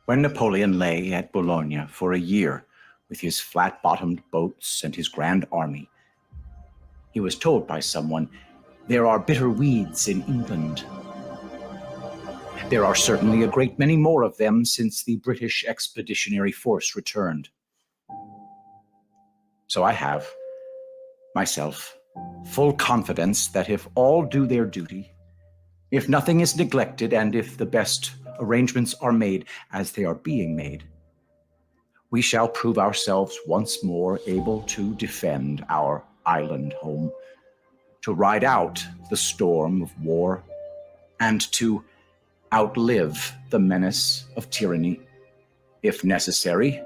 When Napoleon lay at Boulogne for a year with his flat-bottomed boats and his grand army, he was told by someone, "There are bitter weeds in England." There are certainly a great many more of them since the British Expeditionary Force returned. So I have, myself, full confidence that if all do their duty, if nothing is neglected, and if the best arrangements are made as they are being made, we shall prove ourselves once more able to defend our island home, to ride out the storm of war, and to outlive the menace of tyranny, if necessary,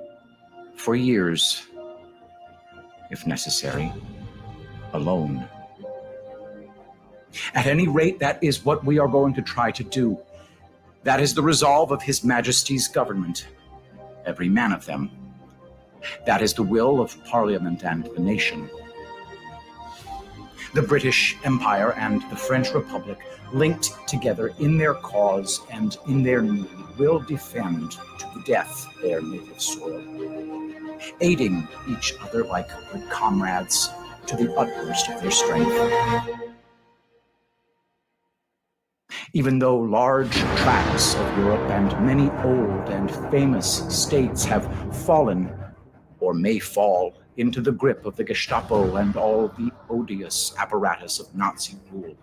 for years, if necessary, alone. At any rate, that is what we are going to try to do. That is the resolve of His Majesty's government, every man of them. That is the will of Parliament and the nation. The British Empire and the French Republic, linked together in their cause and in their need, will defend to the death their native soil, aiding each other like good comrades to the utmost of their strength. Even though large tracts of Europe and many old and famous states have fallen, or may fall, into the grip of the Gestapo and all the odious apparatus of Nazi rule,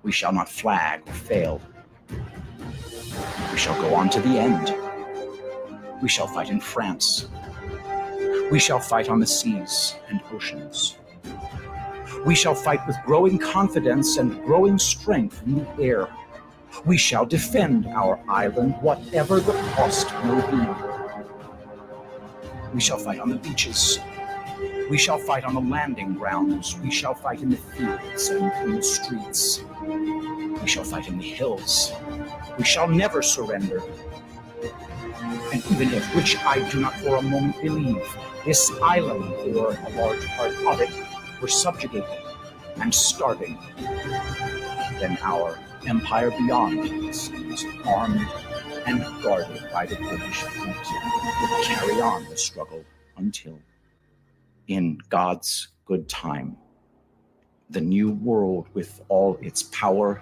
we shall not flag or fail. We shall go on to the end. We shall fight in France. We shall fight on the seas and oceans. We shall fight with growing confidence and growing strength in the air. We shall defend our island, whatever the cost may be. We shall fight on the beaches. We shall fight on the landing grounds. We shall fight in the fields and in the streets. We shall fight in the hills. We shall never surrender. And even if, which I do not for a moment believe, this island, or a large part of it, were subjugated and starving, then our empire beyond is armed and guarded by the British fleet will carry on the struggle until, in God's good time, the new world with all its power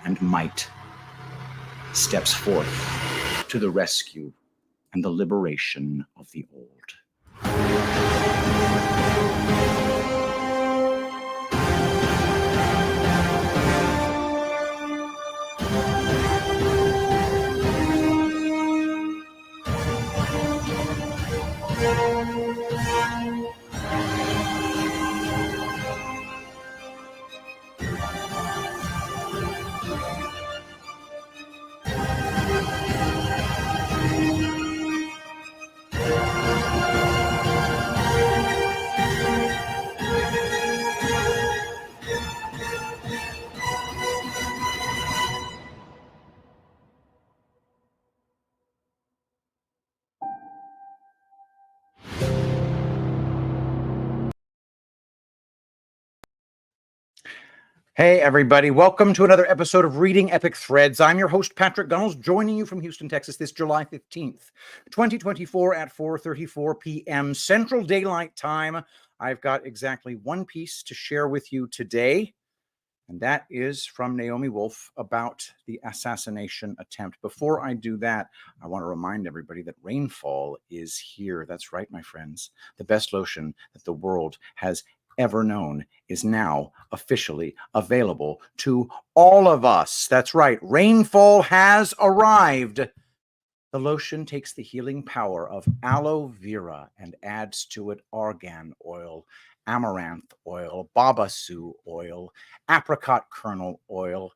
and might steps forth to the rescue and the liberation of the old. Hey, everybody. Welcome to another episode of Reading Epic Threads. I'm your host, Patrick Gunnels, joining you from Houston, Texas, this July 15th, 2024 at 4:34 p.m. Central Daylight Time. I've got exactly one piece to share with you today, and that is from Naomi Wolf about the assassination attempt. Before I do that, I want to remind everybody that rainfall is here. That's right, my friends. The best lotion that the world has ever known is now officially available to all of us. That's right. Rainfall has arrived. The lotion takes the healing power of aloe vera and adds to it argan oil, amaranth oil, babassu oil, apricot kernel oil,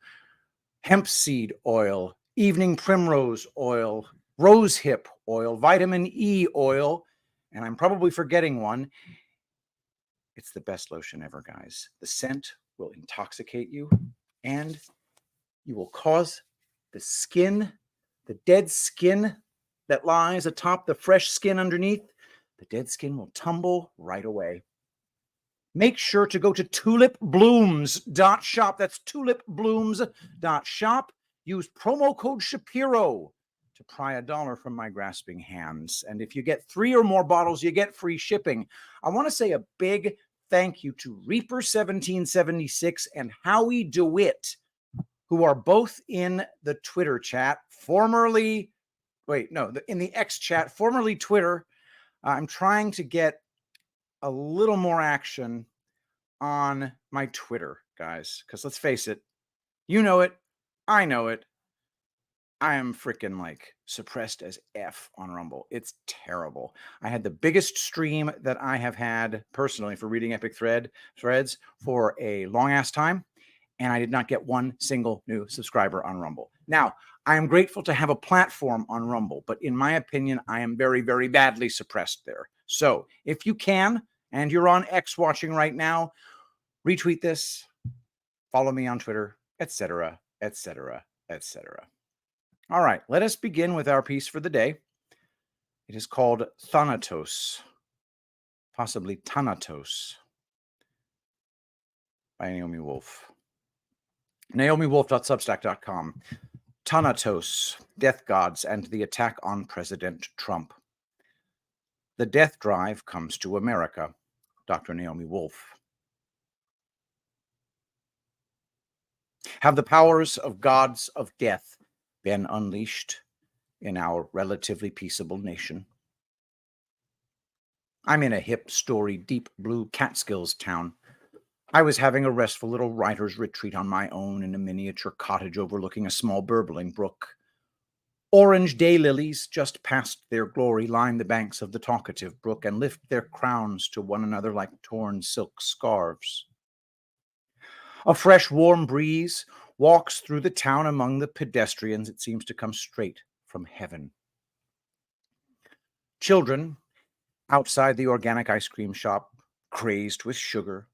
hemp seed oil, evening primrose oil, rosehip oil, vitamin E oil, and I'm probably forgetting one. It's the best lotion ever, guys. The scent will intoxicate you, and you will cause the skin, the dead skin that lies atop the fresh skin underneath, the dead skin will tumble right away. Make sure to go to tulipblooms.shop. That's tulipblooms.shop. Use promo code Shapiro to pry $1 from my grasping hands. And if you get 3 or more bottles, you get free shipping. I want to say a big thank you to Reaper1776 and Howie DeWitt, who are both in the Twitter chat, in the X chat, formerly Twitter. I'm trying to get a little more action on my Twitter, guys, because let's face it, you know it, I know it. I am freaking like suppressed as F on Rumble. It's terrible. I had the biggest stream that I have had personally for reading epic threads for a long ass time, and I did not get one single new subscriber on Rumble. Now, I am grateful to have a platform on Rumble, but in my opinion, I am very, very badly suppressed there. So if you can, and you're on X watching right now, retweet this, follow me on Twitter, etc., etc., etc. All right, let us begin with our piece for the day. It is called Thanatos, possibly Thanatos, by Naomi Wolf. NaomiWolf.substack.com. Thanatos, Death Gods, and the Attack on President Trump. The death drive comes to America. Dr. Naomi Wolf. Have the powers of gods of death been unleashed in our relatively peaceable nation? I'm in a hip, storied, deep blue Catskills town. I was having a restful little writer's retreat on my own in a miniature cottage overlooking a small burbling brook. Orange daylilies, just past their glory, line the banks of the talkative brook and lift their crowns to one another like torn silk scarves. A fresh, warm breeze walks through the town among the pedestrians. It seems to come straight from heaven. Children outside the organic ice cream shop, crazed with sugar,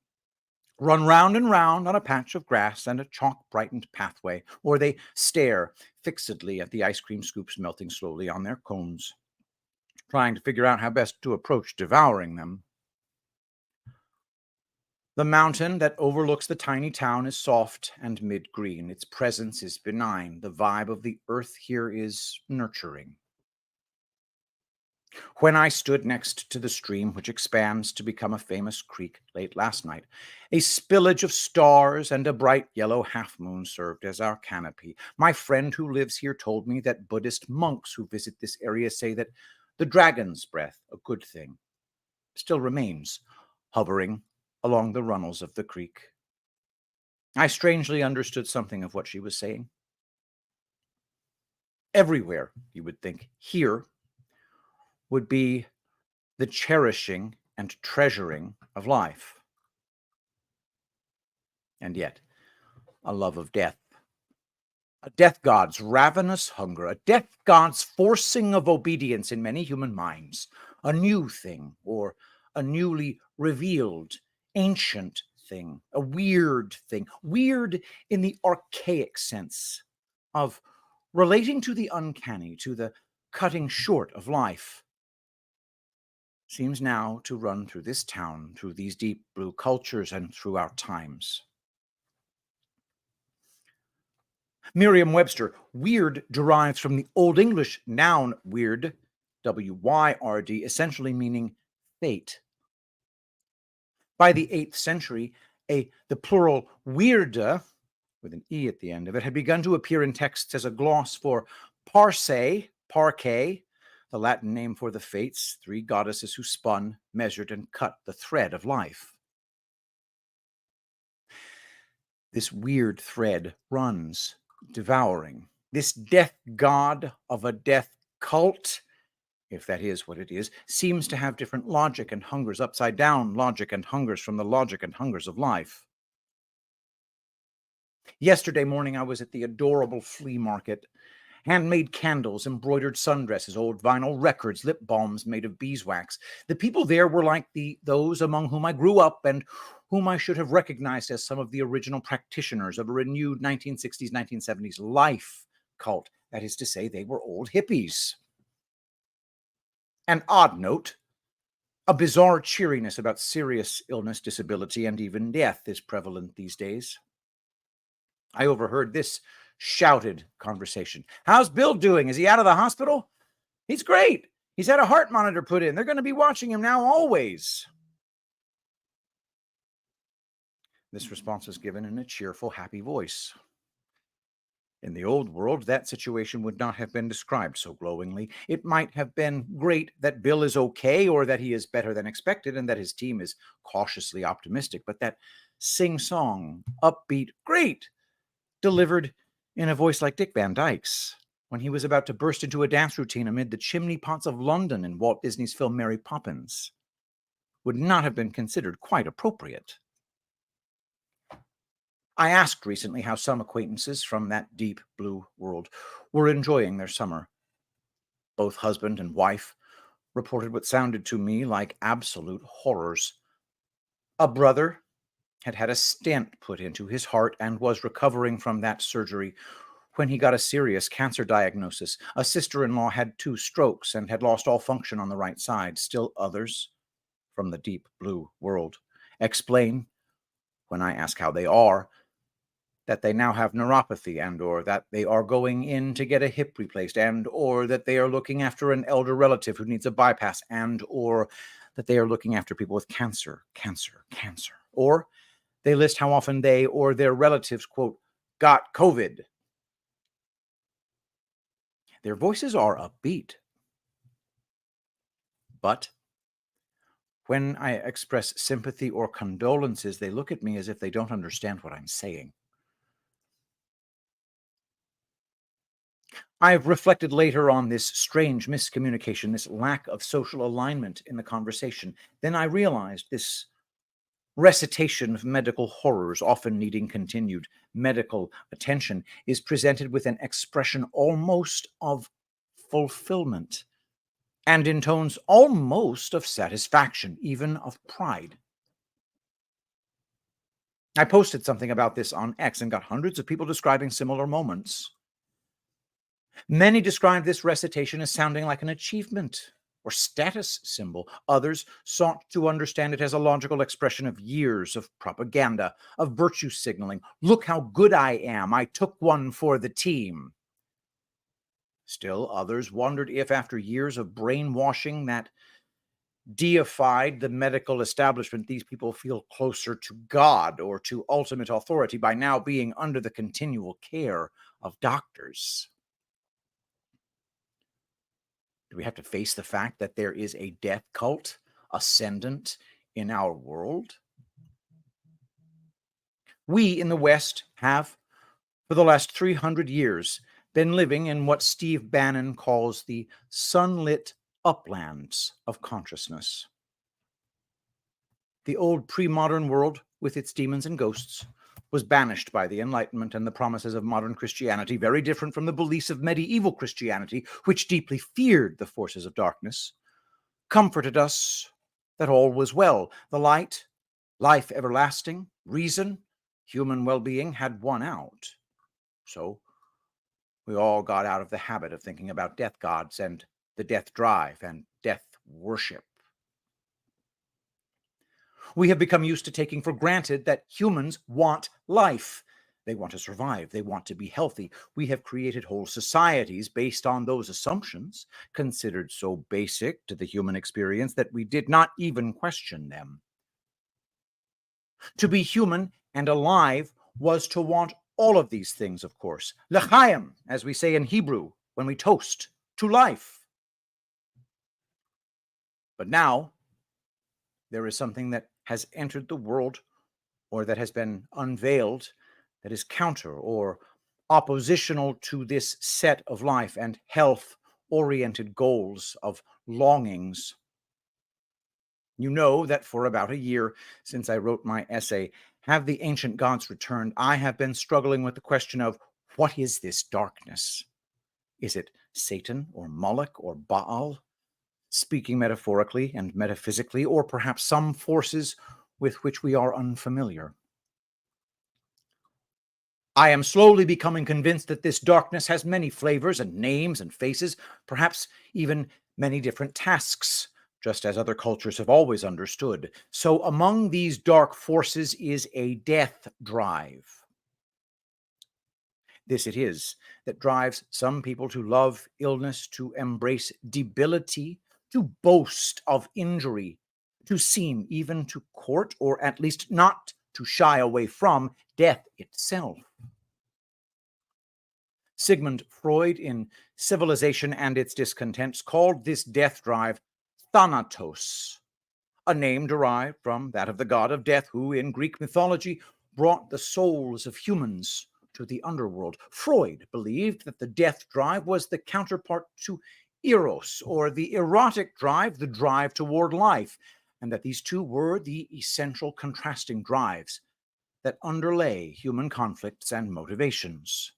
run round and round on a patch of grass and a chalk-brightened pathway, or they stare fixedly at the ice cream scoops melting slowly on their cones, trying to figure out how best to approach devouring them. The mountain that overlooks the tiny town is soft and mid-green. Its presence is benign. The vibe of the earth here is nurturing. When I stood next to the stream, which expands to become a famous creek late last night, a spillage of stars and a bright yellow half-moon served as our canopy. My friend who lives here told me that Buddhist monks who visit this area say that the dragon's breath, a good thing, still remains hovering along the runnels of the creek. I strangely understood something of what she was saying. Everywhere, you would think, here would be the cherishing and treasuring of life. And yet, a love of death. A death god's ravenous hunger, a death god's forcing of obedience in many human minds, a new thing, or a newly revealed, ancient thing, a weird thing, weird in the archaic sense of relating to the uncanny, to the cutting short of life, seems now to run through this town, through these deep blue cultures, and through our times. Merriam-Webster, weird derives from the Old English noun weird, W-Y-R-D, essentially meaning fate. By the 8th century, the plural weirda, with an E at the end of it, had begun to appear in texts as a gloss for parcae, the Latin name for the fates, 3 goddesses who spun, measured, and cut the thread of life. This weird thread runs, devouring. This death god of a death cult, if that is what it is, seems to have different logic and hungers, upside down logic and hungers from the logic and hungers of life. Yesterday morning, I was at the adorable flea market. Handmade candles, embroidered sundresses, old vinyl records, lip balms made of beeswax. The people there were like those among whom I grew up and whom I should have recognized as some of the original practitioners of a renewed 1960s, 1970s life cult. That is to say, they were old hippies. An odd note, a bizarre cheeriness about serious illness, disability, and even death is prevalent these days. I overheard this shouted conversation. How's Bill doing? Is he out of the hospital? He's great. He's had a heart monitor put in. They're going to be watching him now always. This response was given in a cheerful, happy voice. In the old world, that situation would not have been described so glowingly. It might have been great that Bill is okay, or that he is better than expected, and that his team is cautiously optimistic. But that sing-song, upbeat, great, delivered in a voice like Dick Van Dyke's, when he was about to burst into a dance routine amid the chimney pots of London in Walt Disney's film Mary Poppins, would not have been considered quite appropriate. I asked recently how some acquaintances from that deep blue world were enjoying their summer. Both husband and wife reported what sounded to me like absolute horrors. A brother had had a stent put into his heart and was recovering from that surgery when he got a serious cancer diagnosis. A sister-in-law had 2 strokes and had lost all function on the right side. Still others from the deep blue world explain, when I ask how they are, that they now have neuropathy, and or that they are going in to get a hip replaced, and or that they are looking after an elder relative who needs a bypass, and or that they are looking after people with cancer. Or they list how often they or their relatives, quote, got COVID. Their voices are upbeat. But when I express sympathy or condolences, they look at me as if they don't understand what I'm saying. I've reflected later on this strange miscommunication, this lack of social alignment in the conversation. Then I realized this recitation of medical horrors, often needing continued medical attention, is presented with an expression almost of fulfillment, and in tones almost of satisfaction, even of pride. I posted something about this on X and got hundreds of people describing similar moments. Many described this recitation as sounding like an achievement or status symbol. Others sought to understand it as a logical expression of years of propaganda, of virtue signaling. Look how good I am. I took one for the team. Still others wondered if, after years of brainwashing that deified the medical establishment, these people feel closer to God or to ultimate authority by now being under the continual care of doctors. Do we have to face the fact that there is a death cult ascendant in our world? We in the West have, for the last 300 years, been living in what Steve Bannon calls the sunlit uplands of consciousness. The old pre-modern world, with its demons and ghosts, was banished by the Enlightenment and the promises of modern Christianity, very different from the beliefs of medieval Christianity, which deeply feared the forces of darkness, comforted us that all was well. The light, life everlasting, reason, human well-being had won out. So we all got out of the habit of thinking about death gods and the death drive and death worship. We have become used to taking for granted that humans want life. They want to survive. They want to be healthy. We have created whole societies based on those assumptions, considered so basic to the human experience that we did not even question them. To be human and alive was to want all of these things, of course. L'chaim, as we say in Hebrew when we toast to life. But now there is something that has entered the world, or that has been unveiled, that is counter or oppositional to this set of life and health-oriented goals, of longings. You know that for about a year since I wrote my essay, Have the Ancient Gods Returned? I have been struggling with the question of, what is this darkness? Is it Satan or Moloch or Baal? Speaking metaphorically and metaphysically, or perhaps some forces with which we are unfamiliar. I am slowly becoming convinced that this darkness has many flavors and names and faces, perhaps even many different tasks, just as other cultures have always understood. So among these dark forces is a death drive. This it is that drives some people to love illness, to embrace debility, to boast of injury, to seem even to court, or at least not to shy away from, death itself. Sigmund Freud, in Civilization and Its Discontents, called this death drive Thanatos, a name derived from that of the god of death who, in Greek mythology, brought the souls of humans to the underworld. Freud believed that the death drive was the counterpart to eros, or the erotic drive, the drive toward life, and that these two were the essential contrasting drives that underlay human conflicts and motivations.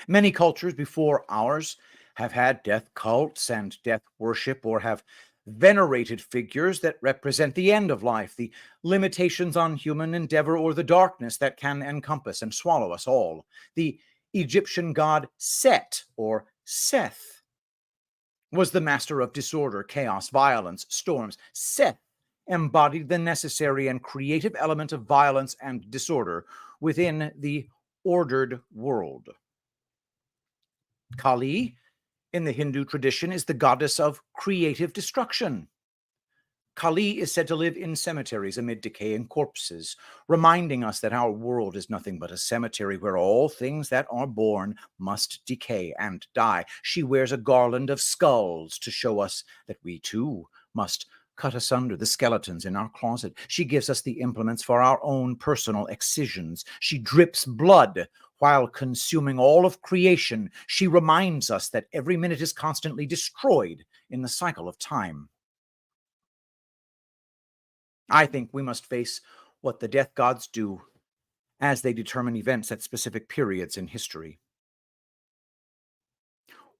Many cultures before ours have had death cults and death worship, or have venerated figures that represent the end of life, the limitations on human endeavor, or the darkness that can encompass and swallow us all. The Egyptian god Set, or Seth, was the master of disorder, chaos, violence, storms. Seth embodied the necessary and creative element of violence and disorder within the ordered world. Kali, in the Hindu tradition, is the goddess of creative destruction. Kali is said to live in cemeteries amid decaying corpses, reminding us that our world is nothing but a cemetery where all things that are born must decay and die. She wears a garland of skulls to show us that we too must cut asunder the skeletons in our closet. She gives us the implements for our own personal excisions. She drips blood while consuming all of creation. She reminds us that every minute is constantly destroyed in the cycle of time. I think we must face what the death gods do as they determine events at specific periods in history.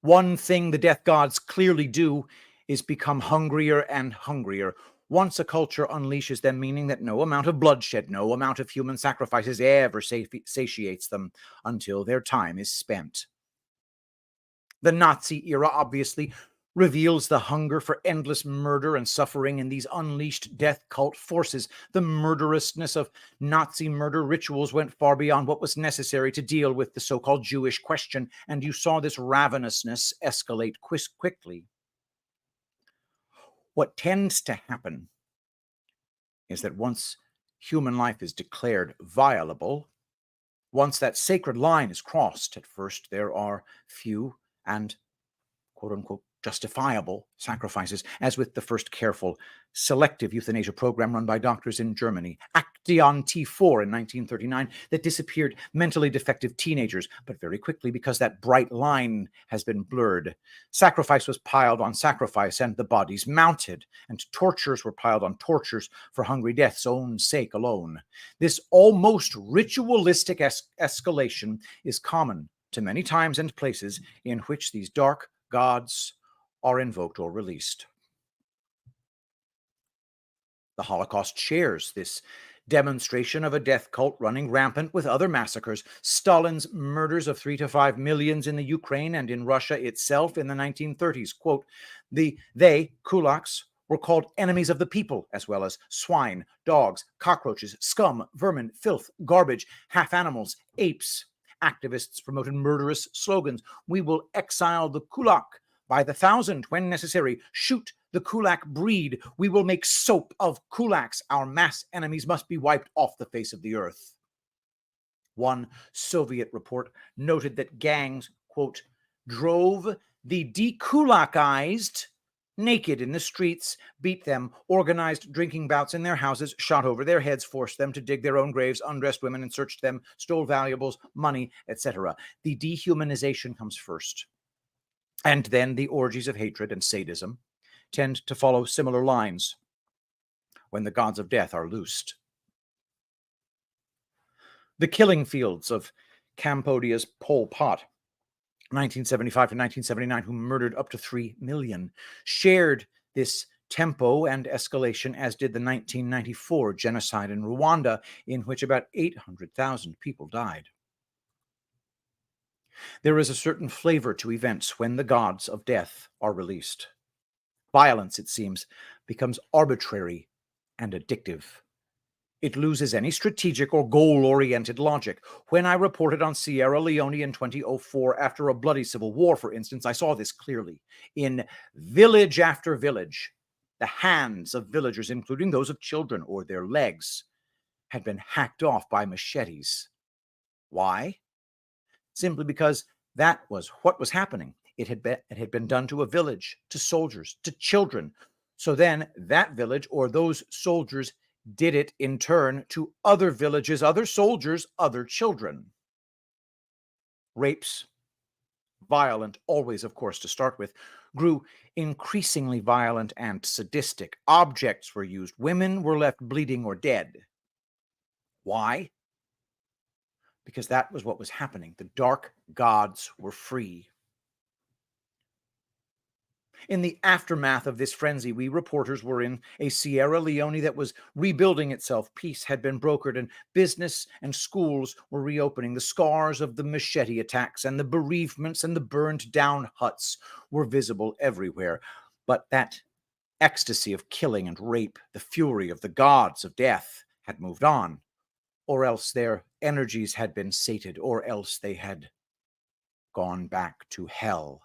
One thing the death gods clearly do is become hungrier and hungrier. Once a culture unleashes them, meaning that no amount of bloodshed, no amount of human sacrifices ever satiates them until their time is spent. The Nazi era obviously reveals the hunger for endless murder and suffering in these unleashed death cult forces. The murderousness of Nazi murder rituals went far beyond what was necessary to deal with the so-called Jewish question, and you saw this ravenousness escalate quickly. What tends to happen is that once human life is declared violable, once that sacred line is crossed, at first there are few and quote-unquote justifiable sacrifices, as with the first careful selective euthanasia program run by doctors in Germany, Action T4 in 1939, that disappeared mentally defective teenagers, but very quickly, because that bright line has been blurred. Sacrifice was piled on sacrifice, and the bodies mounted, and tortures were piled on tortures for hungry death's own sake alone. This almost ritualistic escalation is common to many times and places in which these dark gods are invoked or released. The Holocaust shares this demonstration of a death cult running rampant with other massacres. Stalin's murders of 3 to 5 million in the Ukraine and in Russia itself in the 1930s. Quote, they, kulaks, were called enemies of the people, as well as swine, dogs, cockroaches, scum, vermin, filth, garbage, half animals, apes. Activists promoted murderous slogans. We will exile the kulak by the thousand when necessary. Shoot the kulak breed. We will make soap of kulaks. Our mass enemies must be wiped off the face of the earth. One Soviet report noted that gangs, quote, drove the dekulakized naked in the streets, beat them, organized drinking bouts in their houses, shot over their heads, forced them to dig their own graves, undressed women and searched them, stole valuables, money, etc. The dehumanization comes first. And then the orgies of hatred and sadism tend to follow similar lines when the gods of death are loosed. The killing fields of Cambodia's Pol Pot, 1975 to 1979, who murdered up to 3 million, shared this tempo and escalation, as did the 1994 genocide in Rwanda, in which about 800,000 people died. There is a certain flavor to events when the gods of death are released. Violence, it seems, becomes arbitrary and addictive. It loses any strategic or goal-oriented logic. When I reported on Sierra Leone in 2004 after a bloody civil war, for instance, I saw this clearly. In village after village, the hands of villagers, including those of children, or their legs, had been hacked off by machetes. Why? Simply because that was what was happening. It had been done to a village, to soldiers, to children. So then that village or those soldiers did it in turn to other villages, other soldiers, other children. Rapes, violent, always, of course, to start with, grew increasingly violent and sadistic. Objects were used. Women were left bleeding or dead. Why? Because that was what was happening. The dark gods were free. In the aftermath of this frenzy, we reporters were in a Sierra Leone that was rebuilding itself. Peace had been brokered, and business and schools were reopening. The scars of the machete attacks and the bereavements and the burned down huts were visible everywhere. But that ecstasy of killing and rape, the fury of the gods of death, had moved on, or else their energies had been sated, or else they had gone back to hell.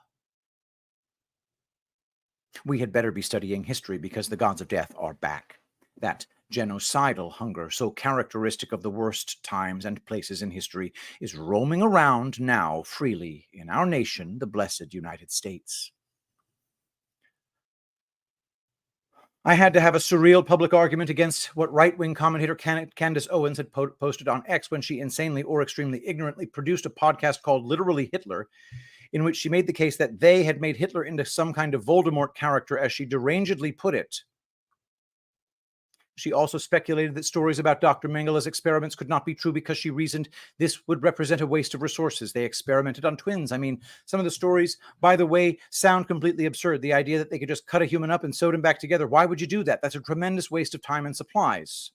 We had better be studying history because the gods of death are back. That genocidal hunger, so characteristic of the worst times and places in history, is roaming around now freely in our nation, the blessed United States. I had to have a surreal public argument against what right-wing commentator Candace Owens had posted on X when she insanely or extremely ignorantly produced a podcast called Literally Hitler, in which she made the case that they had made Hitler into some kind of Voldemort character, as she derangedly put it. She also speculated that stories about Dr. Mengele's experiments could not be true because she reasoned this would represent a waste of resources. They experimented on twins. I mean, some of the stories, by the way, sound completely absurd. The idea that they could just cut a human up and sew them back together. Why would you do that? That's a tremendous waste of time and supplies.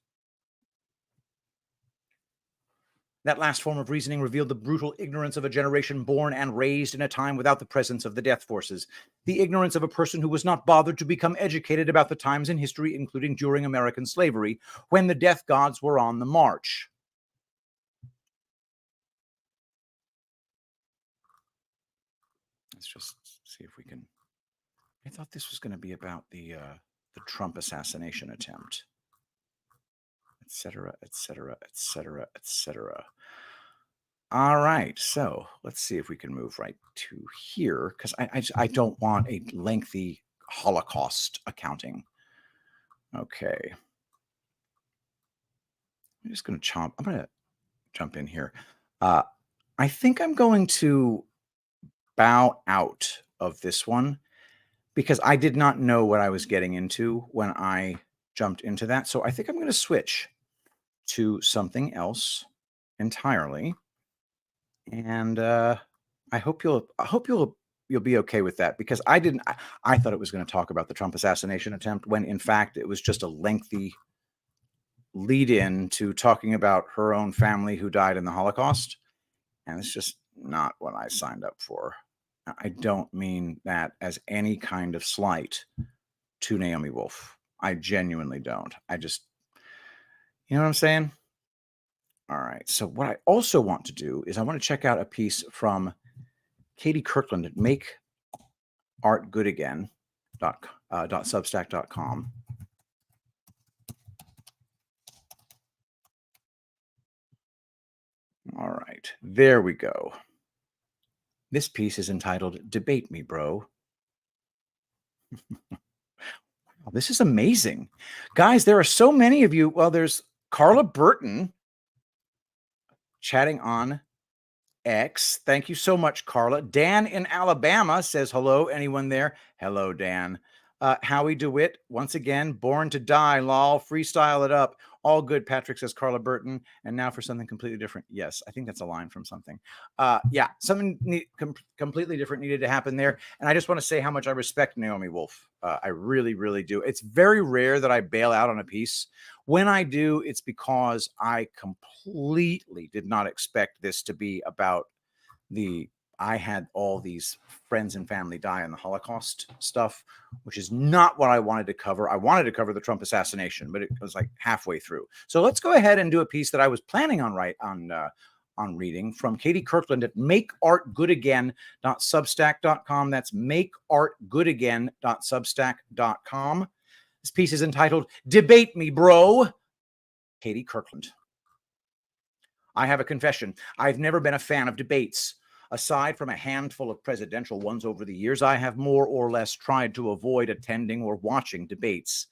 That last form of reasoning revealed the brutal ignorance of a generation born and raised in a time without the presence of the death forces. The ignorance of a person who was not bothered to become educated about the times in history, including during American slavery, when the death gods were on the march. Let's just see if we can... I thought this was going to be about the Trump assassination attempt, etc., etc., etc., etc. All right, so let's see if we can move right to here, because I don't want a lengthy Holocaust accounting. Okay. I'm going to jump in here. I think I'm going to bow out of this one because I did not know what I was getting into when I jumped into that. So I think I'm going to switch to something else entirely. And I hope you'll be okay with that, because I thought it was going to talk about the Trump assassination attempt when in fact it was just a lengthy lead in to talking about her own family who died in the Holocaust. And it's just not what I signed up for. I don't mean that as any kind of slight to Naomi Wolf. I genuinely don't. You know what I'm saying? All right. So what I also want to do is I want to check out a piece from Katie Kirkland at makeartgoodagain.substack.com. All right. There we go. This piece is entitled Debate Me, Bro. Wow, this is amazing. Guys, there are so many of you. Well, there's Carla Burton chatting on X. Thank you so much, Carla. Dan in Alabama says hello. Anyone there? Hello, Dan. Howie DeWitt, once again, born to die, lol, freestyle it up. All good, Patrick, says Carla Burton. And now for something completely different. Yes, I think that's a line from something. Yeah, something completely different needed to happen there. And I just want to say how much I respect Naomi Wolf. I really, really do. It's very rare that I bail out on a piece. When I do, it's because I completely did not expect this to be about the I had all these friends and family die in the Holocaust stuff, which is not what I wanted to cover. I wanted to cover the Trump assassination, but it was like halfway through. So let's go ahead and do a piece that I was planning on on reading from Katie Kirkland at makeartgoodagain.substack.com. That's makeartgoodagain.substack.com. This piece is entitled "Debate Me, Bro." Katie Kirkland. I have a confession. I've never been a fan of debates. Aside from a handful of presidential ones over the years, I have more or less tried to avoid attending or watching debates.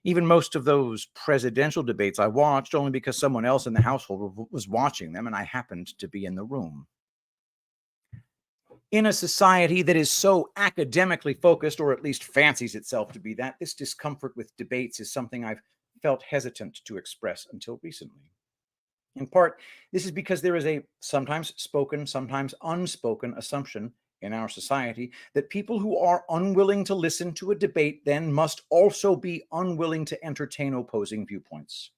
Even most of those presidential debates I watched only because someone else in the household was watching them and I happened to be in the room. In a society that is so academically focused, or at least fancies itself to be that, this discomfort with debates is something I've felt hesitant to express until recently. In part, this is because there is a sometimes spoken, sometimes unspoken assumption in our society that people who are unwilling to listen to a debate then must also be unwilling to entertain opposing viewpoints.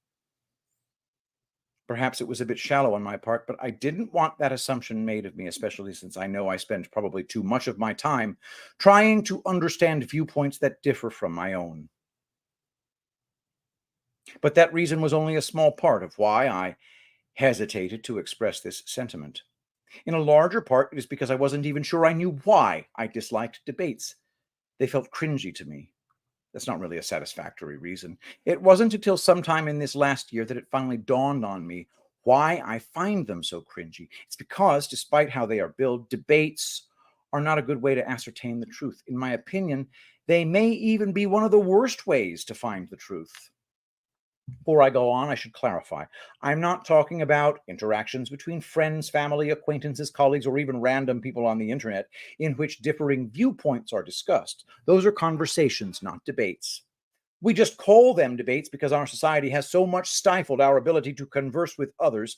Perhaps it was a bit shallow on my part, but I didn't want that assumption made of me, especially since I know I spend probably too much of my time trying to understand viewpoints that differ from my own. But that reason was only a small part of why I hesitated to express this sentiment. In a larger part, it is because I wasn't even sure I knew why I disliked debates. They felt cringy to me. That's not really a satisfactory reason. It wasn't until sometime in this last year that it finally dawned on me why I find them so cringy. It's because, despite how they are billed, debates are not a good way to ascertain the truth. In my opinion, they may even be one of the worst ways to find the truth. Before I go on, I should clarify. I'm not talking about interactions between friends, family, acquaintances, colleagues, or even random people on the internet in which differing viewpoints are discussed. Those are conversations, not debates. We just call them debates because our society has so much stifled our ability to converse with others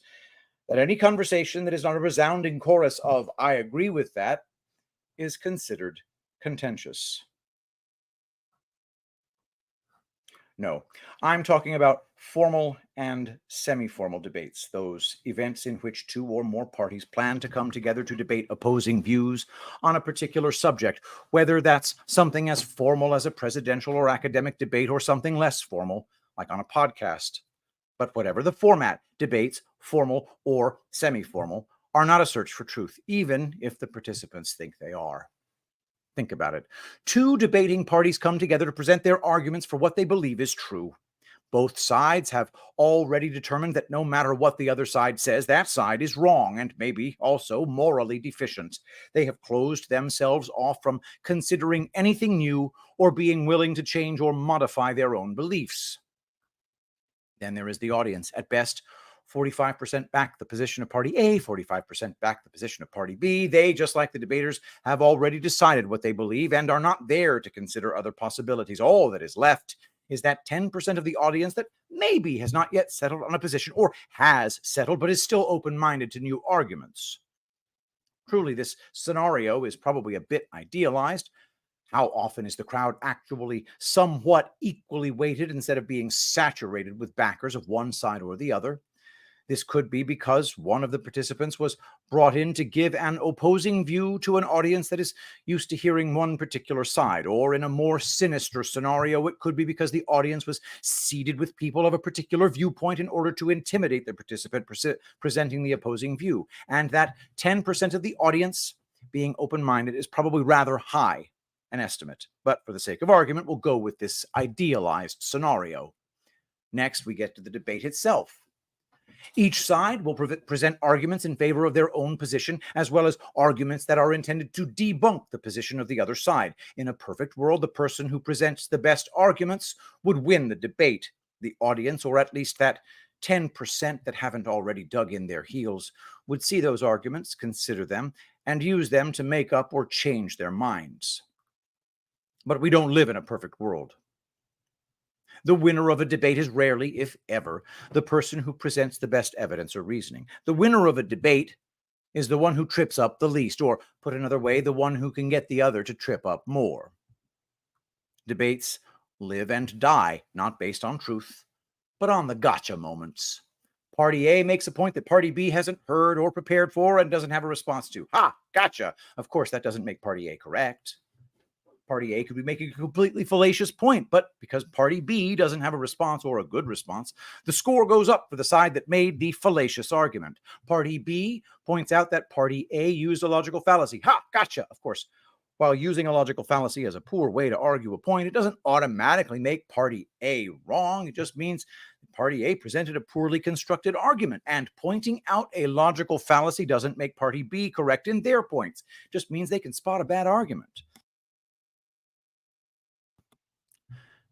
that any conversation that is not a resounding chorus of "I agree with that" is considered contentious. No, I'm talking about formal and semi-formal debates, those events in which two or more parties plan to come together to debate opposing views on a particular subject, whether that's something as formal as a presidential or academic debate or something less formal, like on a podcast. But whatever the format, debates, formal or semi-formal, are not a search for truth, even if the participants think they are. Think about it. Two debating parties come together to present their arguments for what they believe is true. Both sides have already determined that no matter what the other side says, that side is wrong and maybe also morally deficient. They have closed themselves off from considering anything new or being willing to change or modify their own beliefs. Then there is the audience. At best, 45% back the position of party A, 45% back the position of party B. They, just like the debaters, have already decided what they believe and are not there to consider other possibilities. All that is left is that 10% of the audience that maybe has not yet settled on a position or has settled but is still open-minded to new arguments. Truly, this scenario is probably a bit idealized. How often is the crowd actually somewhat equally weighted instead of being saturated with backers of one side or the other? This could be because one of the participants was brought in to give an opposing view to an audience that is used to hearing one particular side. Or in a more sinister scenario, it could be because the audience was seated with people of a particular viewpoint in order to intimidate the participant presenting the opposing view. And that 10% of the audience being open-minded is probably rather high an estimate. But for the sake of argument, we'll go with this idealized scenario. Next, we get to the debate itself. Each side will present arguments in favor of their own position, as well as arguments that are intended to debunk the position of the other side. In a perfect world, the person who presents the best arguments would win the debate. The audience, or at least that 10% that haven't already dug in their heels, would see those arguments, consider them, and use them to make up or change their minds. But we don't live in a perfect world. The winner of a debate is rarely, if ever, the person who presents the best evidence or reasoning. The winner of a debate is the one who trips up the least, or, put another way, the one who can get the other to trip up more. Debates live and die, not based on truth, but on the gotcha moments. Party A makes a point that Party B hasn't heard or prepared for and doesn't have a response to. Ha, gotcha. Of course, that doesn't make Party A correct. Party A could be making a completely fallacious point, but because Party B doesn't have a response or a good response, the score goes up for the side that made the fallacious argument. Party B points out that Party A used a logical fallacy. Ha, gotcha. Of course, while using a logical fallacy as a poor way to argue a point, it doesn't automatically make Party A wrong. It just means Party A presented a poorly constructed argument, and pointing out a logical fallacy doesn't make Party B correct in their points. It just means they can spot a bad argument.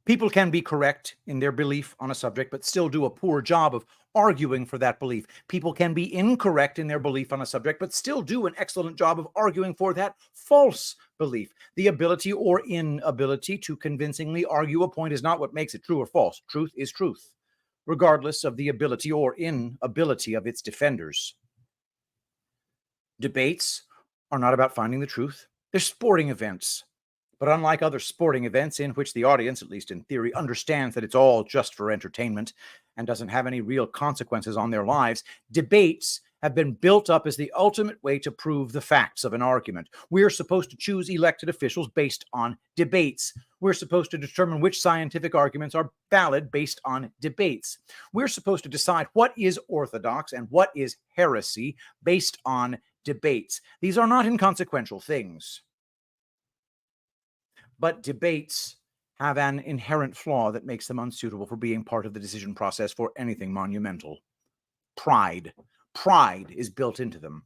People can be correct in their belief on a subject, but still do a poor job of arguing for that belief. People can be incorrect in their belief on a subject, but still do an excellent job of arguing for that false belief. The ability or inability to convincingly argue a point is not what makes it true or false. Truth is truth, regardless of the ability or inability of its defenders. Debates are not about finding the truth. They're sporting events. But unlike other sporting events in which the audience, at least in theory, understands that it's all just for entertainment and doesn't have any real consequences on their lives, debates have been built up as the ultimate way to prove the facts of an argument. We're supposed to choose elected officials based on debates. We're supposed to determine which scientific arguments are valid based on debates. We're supposed to decide what is orthodox and what is heresy based on debates. These are not inconsequential things. But debates have an inherent flaw that makes them unsuitable for being part of the decision process for anything monumental. Pride. Pride is built into them.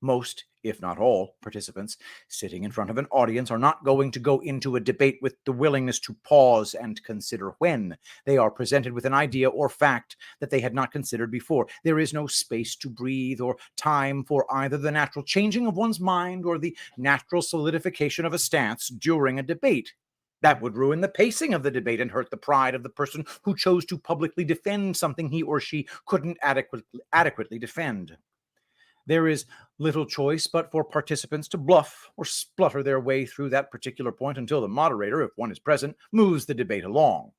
Most, if not all, participants sitting in front of an audience are not going to go into a debate with the willingness to pause and consider when they are presented with an idea or fact that they had not considered before. There is no space to breathe or time for either the natural changing of one's mind or the natural solidification of a stance during a debate. That would ruin the pacing of the debate and hurt the pride of the person who chose to publicly defend something he or she couldn't adequately defend. There is little choice but for participants to bluff or splutter their way through that particular point until the moderator, if one is present, moves the debate along.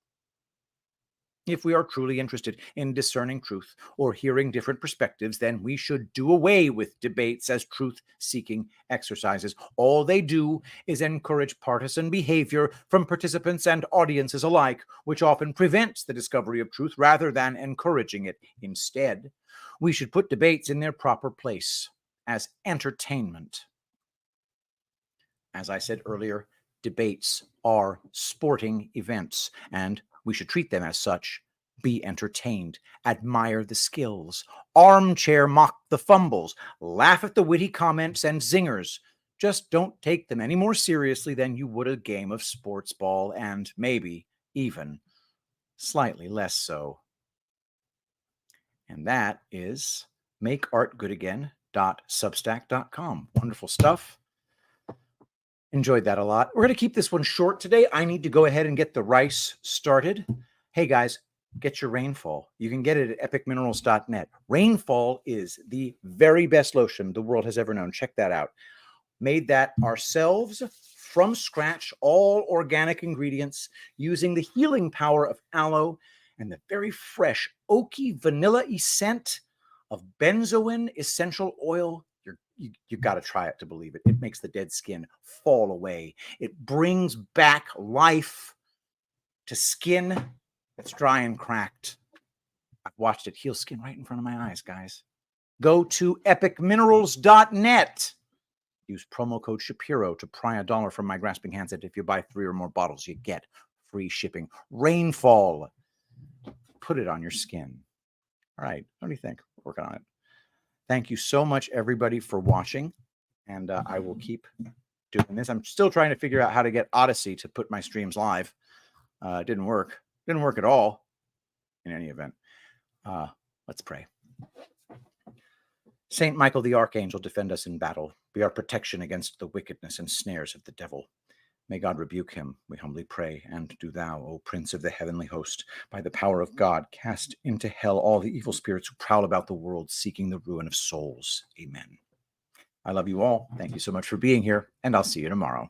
If we are truly interested in discerning truth or hearing different perspectives, then we should do away with debates as truth-seeking exercises. All they do is encourage partisan behavior from participants and audiences alike, which often prevents the discovery of truth rather than encouraging it. Instead, we should put debates in their proper place as entertainment. As I said earlier, debates are sporting events, and we should treat them as such. Be entertained, admire the skills, armchair mock the fumbles, laugh at the witty comments and zingers. Just don't take them any more seriously than you would a game of sports ball, and maybe even slightly less so. And that is makeartgoodagain.substack.com. Wonderful stuff. Enjoyed that a lot. We're going to keep this one short today. I need to go ahead and get the rice started. Hey guys, get your Rainfall. You can get it at epicminerals.net. Rainfall is the very best lotion the world has ever known. Check that out. Made that ourselves from scratch, all organic ingredients, using the healing power of aloe and the very fresh oaky vanilla-y scent of benzoin essential oil. You got to try it to believe it. It makes the dead skin fall away. It brings back life to skin that's dry and cracked. I've watched it heal skin right in front of my eyes, guys. Go to epicminerals.net. Use promo code Shapiro to pry $1 from my grasping hands. And if you buy 3 or more bottles, you get free shipping. Rainfall. Put it on your skin. All right. What do you think? Working on it. Thank you so much, everybody, for watching. And I will keep doing this. I'm still trying to figure out how to get Odyssey to put my streams live. It didn't work. Didn't work at all. In any event, let's pray. Saint Michael the Archangel, defend us in battle. Be our protection against the wickedness and snares of the devil. May God rebuke him, we humbly pray. And do thou, O Prince of the heavenly host, by the power of God, cast into hell all the evil spirits who prowl about the world, seeking the ruin of souls. Amen. I love you all. Thank you so much for being here, and I'll see you tomorrow.